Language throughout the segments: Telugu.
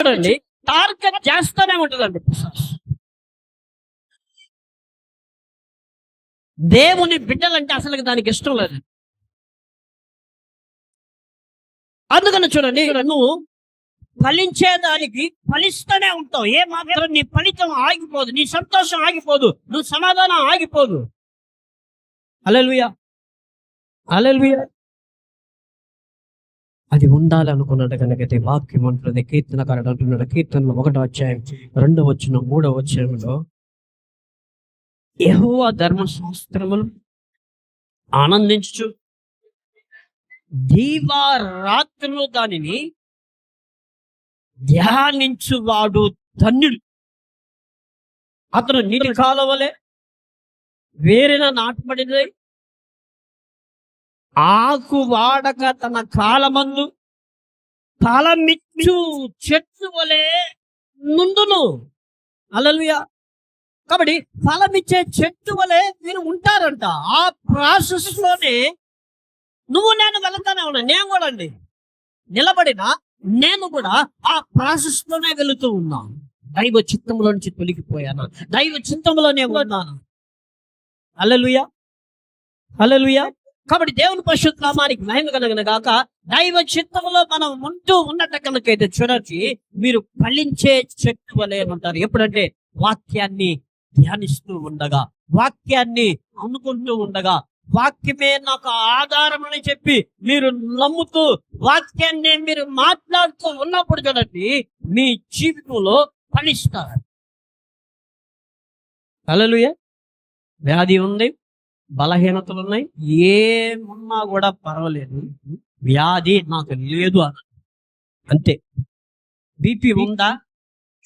చూడండి, టార్గెట్ చేస్తూనే ఉంటుందండి. దేవుని బిడ్డలంటే అసలు దానికి ఇష్టం లేదు. అందుకని చూడండి, నువ్వు ఫలించేదానికి ఫలిస్తూనే ఉంటావు. ఏ మాత్రం నీ ఫలితం ఆగిపోదు, నీ సంతోషం ఆగిపోదు, నువ్వు సమాధానం ఆగిపోదు. హల్లెలూయా, హల్లెలూయా. అది ఉండాలనుకున్నాడు కనుక వాక్యం అంటున్నది, కీర్తనకారుడు అంటున్నాడు, కీర్తనలు 1వ అధ్యాయం 2వ వచనం 3వ వచనంలో, యెహోవా ధర్మశాస్త్రములు ఆనందించుచు దీవారాత్రులు దానిని ధ్యానించువాడు ధన్యుడు. అతను నీటి కాలవలే వేరిన నాటబడినది, ఆకు వాడక తన కాలమందు ఫలమిచ్చు చెట్టు వలె నుండును. హల్లెలూయా. కాబట్టి ఫలమిచ్చే చెట్టు వలె మీరు ఉంటారంట. ఆ ప్రాసెస్ లోనే నువ్వు నేను వెళ్తానే ఉన్నా. నేను కూడా అండి నిలబడిన నేను కూడా ఆ ప్రాసెస్ లోనే వెళుతూ ఉన్నాను. దైవ చిత్తంలో నుంచి తొలగిపోయాను, దైవ చిత్తంలోనే ఉన్నాను. హల్లెలూయా, హల్లెలూయా. కాబట్టి దేవుని పరిశుద్ధ నామానికి మహిమ కలుగును గాక. దైవ చిత్తంలో మనం ఉంటూ ఉన్నట్టు కనుకైతే చూడండి, మీరు ఫలించే చెట్టు వలె ఉంటారు. ఎప్పుడంటే వాక్యాన్ని ధ్యానిస్తూ ఉండగా, వాక్యాన్ని అనుకుంటూ ఉండగా, వాక్యమే నాకు ఆధారం అని చెప్పి మీరు నమ్ముతూ వాక్యాన్ని మీరు మాట్లాడుతూ ఉన్నప్పుడు చూడండి, మీ జీవితంలో ఫలిస్తారు. హల్లెలూయా. వ్యాధి ఉంది, బలహీనతలు ఉన్నాయి, ఏమున్నా కూడా పర్వాలేదు, వ్యాధి నాకు లేదు అంతే. బీపీ ఉందా,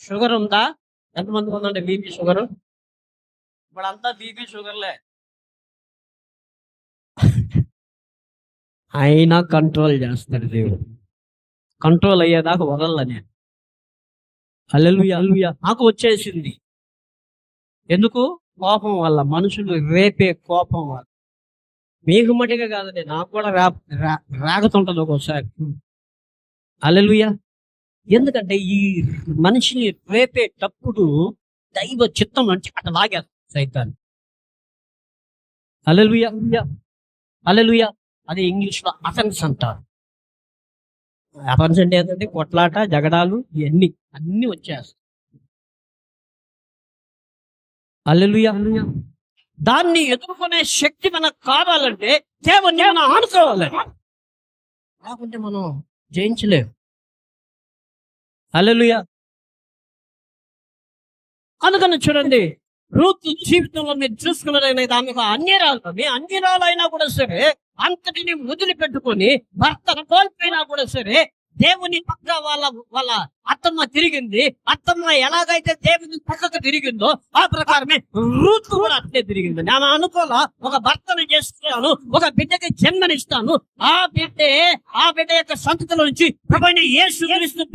షుగర్ ఉందా? ఎంతమంది ఉందండి బీపీ షుగర్? ఇప్పుడంతా బీపీ షుగర్లే. అయినా కంట్రోల్ చేస్తాడు దేవుడు. కంట్రోల్ అయ్యేదాకా వదలని. హల్లెలూయా, హల్లెలూయా. నాకు వచ్చేసింది ఎందుకు? కోపం వల్ల, మనుషులు రేపే కోపం వల్ల. మీకు మటుగా కాదండి, నాకు కూడా రాగుతుంటది ఒక్కోసారి. హల్లెలూయా. ఎందుకంటే ఈ మనిషిని రేపేటప్పుడు దైవ చిత్తం నుంచి అట్లా లాగేస్తాడు సైతాన్ని. హల్లెలూయా, హల్లెలూయా. అదే ఇంగ్లీష్ లో అఫెన్స్ అంటారు. అఫెన్స్ అంటే ఏంటంటే కొట్లాట, జగడాలు, ఇవన్నీ అన్ని వచ్చేస్తాయి. హల్లెలూయా. దాన్ని ఎదుర్కొనే శక్తి మనకు కావాలంటే దేవుణ్ణి మనం ఆనుకోవాలి, లేకుంటే మనం జయించలేము. హల్లెలూయా. అందుకని చూడండి, రూతు జీవితంలో మీరు చూసుకున్నారైనా ఆమెకు అన్యరాలు అయినా కూడా సరే, అంతటిని వదిలిపెట్టుకొని భర్త కోల్పోయినా కూడా సరే, దేవుని పక్క వాళ్ళ అత్తమ్మ తిరిగింది. అత్తమ్మ ఎలాగైతే దేవుని పక్కకు తిరిగిందో ఆ ప్రకారమే రూతు కూడా అట్లే తిరిగింది. నేను అనుకోలా, ఒక భర్తను చేస్తున్నాను, ఒక బిడ్డకి జన్మనిస్తాను, ఆ బిడ్డ యొక్క సంతతిలో నుంచి ప్రభువైన యేసు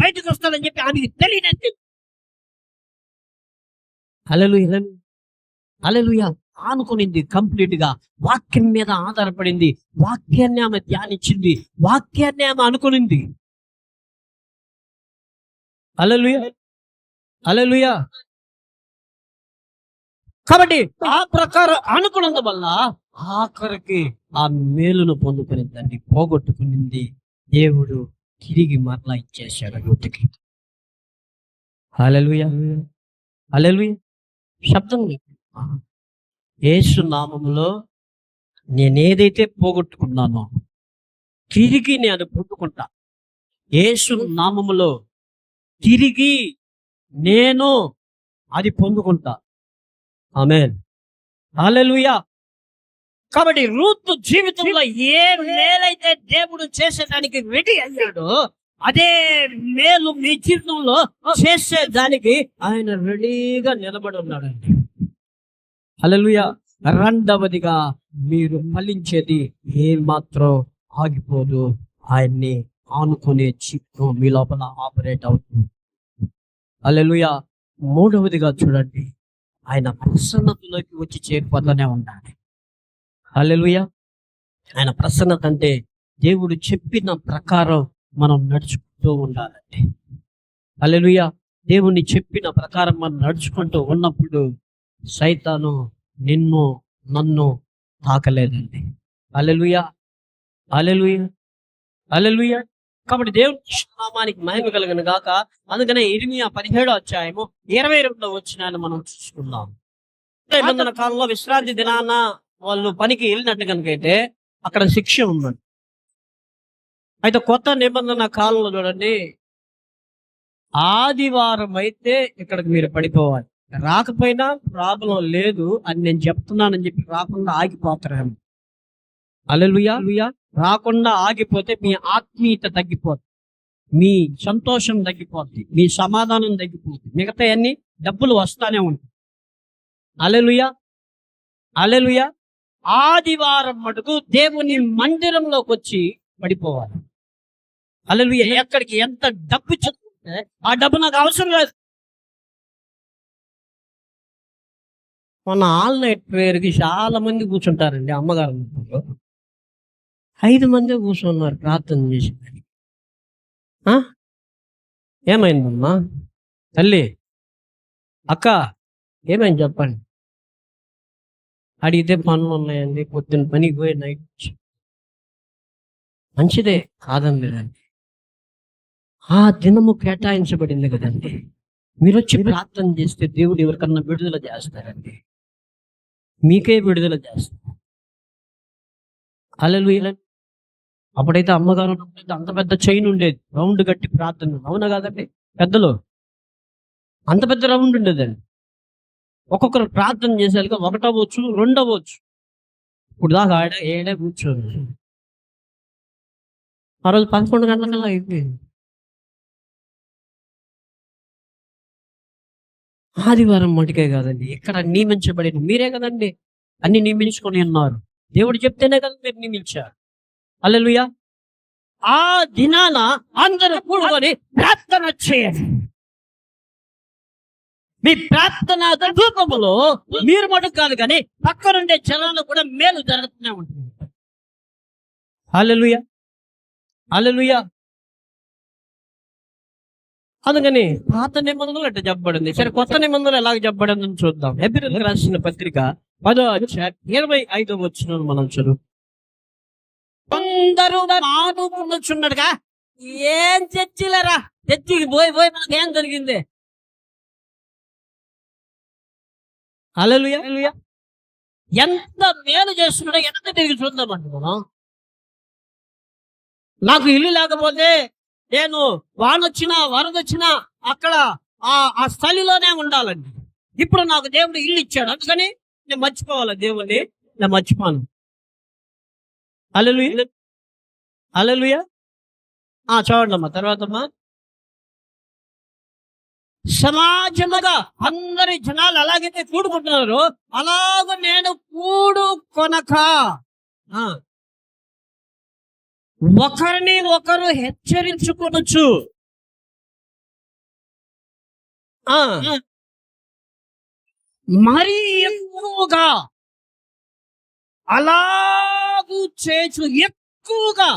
బయటకు వస్తాడని చెప్పి ఆమెకి తెలియనంది. హల్లెలూయా, హల్లెలూయా. ఆనుకునింది, కంప్లీట్ గా వాక్యం మీద ఆధారపడింది, వాక్యాన్ని ఆమె ధ్యానించింది, వాక్యాన్ని ఆమె అనుకునింది. హల్లెలూయా, హల్లెలూయా. కాబట్టి ఆ ప్రకారం అనుకున్నందు వల్ల ఆఖరికి ఆ మేలును పొందుకునిందండి, పోగొట్టుకునింది దేవుడు తిరిగి మరలా ఇచ్చేశాడు యూత్కి. హల్లెలూయా, హల్లెలూయా. శబ్దం యేసు నామములో నేనేదైతే పోగొట్టుకున్నానో తిరిగి నేను పొందుకుంటా. యేసు నామములో తిరిగి నేను అది పొందుకుంటా. ఆమేన్, హల్లెలూయా. కాబట్టి రూతు జీవితంలో ఏ మేలైతే దేవుడు చేసేదానికి రెడీ అయ్యాడో అదే మేలు మీ జీవితంలో చేసేదానికి ఆయన రెడీగా నిలబడి ఉన్నాడండి. హల్లెలూయా. రెండవదిగా, మీరు ఫలించేది ఏమాత్రం ఆగిపోదు, ఆయన్ని ఆనుకునే జీవితం మీ లోపల ఆపరేట్ అవుతుంది. హల్లెలూయా. మూడవదిగా చూడండి, ఆయన ప్రసన్నతలోకి వచ్చి చేరిపోతూనే ఉండాలి. హల్లెలూయా. ఆయన ప్రసన్నత అంటే దేవుడు చెప్పిన ప్రకారం మనం నడుచుకుంటూ ఉండాలండి. హల్లెలూయా. దేవుని చెప్పిన ప్రకారం మనం నడుచుకుంటూ ఉన్నప్పుడు సైతాను నిన్ను నన్ను తాకలేదండి. హల్లెలూయా. హల్లెలూయా. హల్లెలూయా. కాబట్టి దేవుని నామానికి మహిమ కలుగును గాక. అందుకనే ఇర్మియా 17వ అధ్యాయము 22వ వచనాన్ని మనం చూసుకుందాం. నిబంధన కాలంలో విశ్రాంతి దినాన వాళ్ళు పనికి వెళ్ళినట్టు కనుకైతే అక్కడ శిక్ష ఉందండి. అయితే కొత్త నిబంధన కాలంలో చూడండి, ఆదివారం అయితే ఇక్కడికి మీరు పడిపోవాలి. రాకపోయినా ప్రాబ్లం లేదు అని నేను చెప్తున్నానని చెప్పి రాకుండా ఆగిపోతారేమో. హల్లెలూయా. రాకుండా ఆగిపోతే మీ ఆత్మీయత తగ్గిపోతుంది, మీ సంతోషం తగ్గిపోద్ది, మీ సమాధానం తగ్గిపోతుంది. మిగతా అన్ని డబ్బులు వస్తానే ఉంటాయి. హల్లెలూయా. హల్లెలూయా. ఆదివారం మటుకు దేవుని మందిరంలోకి వచ్చి పడిపోవాలి. హల్లెలూయా. ఎక్కడికి ఎంత డబ్బు చెప్తే ఆ డబ్బు నాకు అవసరం లేదు. మొన్న ఆల్ నైట్ ప్రేయర్కి చాలా మంది కూర్చుంటారండి అమ్మగారు 5 మంది కూర్చున్నారు ప్రార్థన చేసి. ఏమైందమ్మా తల్లి, అక్క ఏమైంది చెప్పండి. అడిగితే పనులు ఉన్నాయండి, పొద్దున్న పనికి పోయి నైట్ వచ్చి. మంచిదే కాదని లేదండి, ఆ దినము కేటాయించబడింది కదండి. మీరు వచ్చి ప్రార్థన చేస్తే దేవుడు ఎవరికన్నా విడుదల చేస్తారండి, మీకే విడుదల చేస్తారు. హల్లెలూయా. అప్పుడైతే అమ్మగారు అంత పెద్ద చైన్ ఉండేది, రౌండ్ కట్టి ప్రార్థన. అవునా కాదండి పెద్దలు? అంత పెద్ద రౌండ్ ఉండేదండి. ఒక్కొక్కరు ప్రార్థన చేసేది 1 అవ్వచ్చు 2 అవ్వచ్చు. ఇప్పుడు దాకా ఏడే కూర్చోండి. ఆ రోజు 11 గంటలకల్లా అయిపోయింది. ఆదివారం మటుకే కాదండి, ఇక్కడ నియమించబడిన మీరే కదండి, అన్ని నియమించుకొని ఉన్నారు. దేవుడు చెప్తేనే కదా మీరు నియమించారు. హల్లెలూయా. ఆ దినాన అందరూ కూడుకొని ప్రార్థన చేయండి. మీ ప్రార్థన రూపములో మీరు మటుకు కాదు కానీ పక్కనుండే జనాలు కూడా మేలు జరుగుతూనే ఉంటుంది. హల్లెలూయా. హల్లెలూయా. అందుకని పాత నిబంధనలు ఎట్లా చెప్పబడింది, సరే కొత్త నిబంధనలు ఎలాగ చెప్పబడిందని చూద్దాం. హెబ్రీయులకు రాసిన పత్రిక 10వ అధ్యాయం 25వ వచనం మనం చదువు. అందరూ మానుకున్నట్టుగా ఏం చర్చిలరా, చర్చికి పోయి మనకి ఏం జరిగింది. హల్లెలూయా. ఎంత మేలు చేస్తున్నాడో ఎంత తిరిగి చూద్దామండి మనం. నాకు ఇల్లు లేకపోతే నేను వానొచ్చినా వరదొచ్చినా అక్కడ ఆ స్థలిలోనే ఉండాలండి. ఇప్పుడు నాకు దేవుడు ఇల్లు ఇచ్చాడు, అందుకని నేను మర్చిపోవాలి దేవుణ్ణి, నేను మర్చిపోను. హల్లెలూయా. హల్లెలూయా. చూడండి అమ్మా తర్వాత అమ్మా. సమాజముగా అందరి జనాలు అలాగైతే కూడుకుంటున్నారు, అలాగ నేను కూడుకొనక ఒకరిని ఒకరు హెచ్చరించుకోవచ్చు. మరీ ఎక్కువగా అలాగూ చేసు ఎక్కువగా.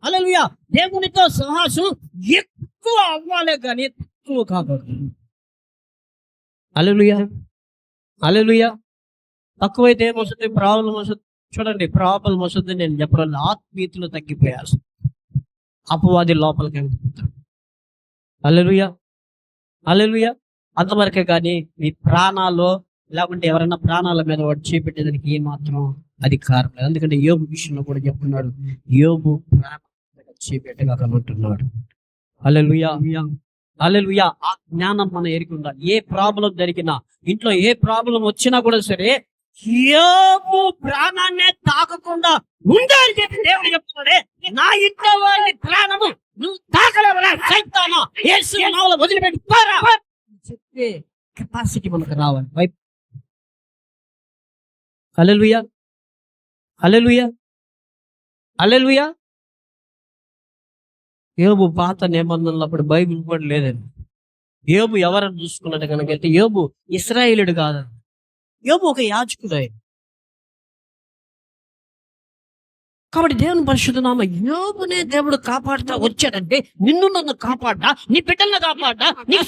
హల్లెలూయా. దేవునితో సహవాసం ఎక్కువ అవ్వాలి కానీ తక్కువ కాకూడదు. హల్లెలూయా. హల్లెలూయా. తక్కువైతే ఏమొస్తుంది, ప్రాబ్లం వస్తుంది. చూడండి, ప్రాబ్లం వస్తుంది నేను చెప్పడం, ఆత్మీయతలు తగ్గిపోయారు, అపవాది లోపలికి వెళ్ళిపోతాడు. హల్లెలూయా. హల్లెలూయా. అంతవరకే కానీ మీ ప్రాణాలు లేకుంటే ఎవరైనా ప్రాణాల మీద వాడు చేపెట్టేదానికి ఏమాత్రం అధికారం లేదు. ఎందుకంటే యోబు విషయంలో కూడా చెప్తున్నాడు, యోబు ప్రాణం చేపెట్టగలమంటున్నాడు. హల్లెలూయా. హల్లెలూయా. ఆ జ్ఞానం మనం ఎరిగి ఉండాలి. ఏ ప్రాబ్లం జరిగినా, ఇంట్లో ఏ ప్రాబ్లం వచ్చినా కూడా సరే, యోబు ప్రాణాన్నే తాకకుండా ఉండాలని చెప్పి దేవుడు చెప్తున్నాడే. నా ఇంట్లో వారి ప్రాణము నువ్వు తాకలేవరా సైతానా, యేసు నామములో వదిలిపెట్టి పోరా చెప్పే కెపాసిటీ మనకు రావాలి. హల్లెలూయా. హల్లెలూయా. హల్లెలూయా. యోబు పాత నిబంధనలు అప్పుడు బైబిల్ కూడా లేదండి. యోబు ఎవరని చూసుకున్నట్టు కనుకైతే యోబు ఇశ్రాయేలుడు కాదండి, యోబు ఒక యాజకుడు. కాబట్టి దేవుని పరిశుద్ధ నామ యోబునే దేవుడు కాపాడుతా వచ్చాడంటే నిన్ను నన్ను కాపాడ్డా, నీ బిడ్డలను కాపాడ్డా, నీకు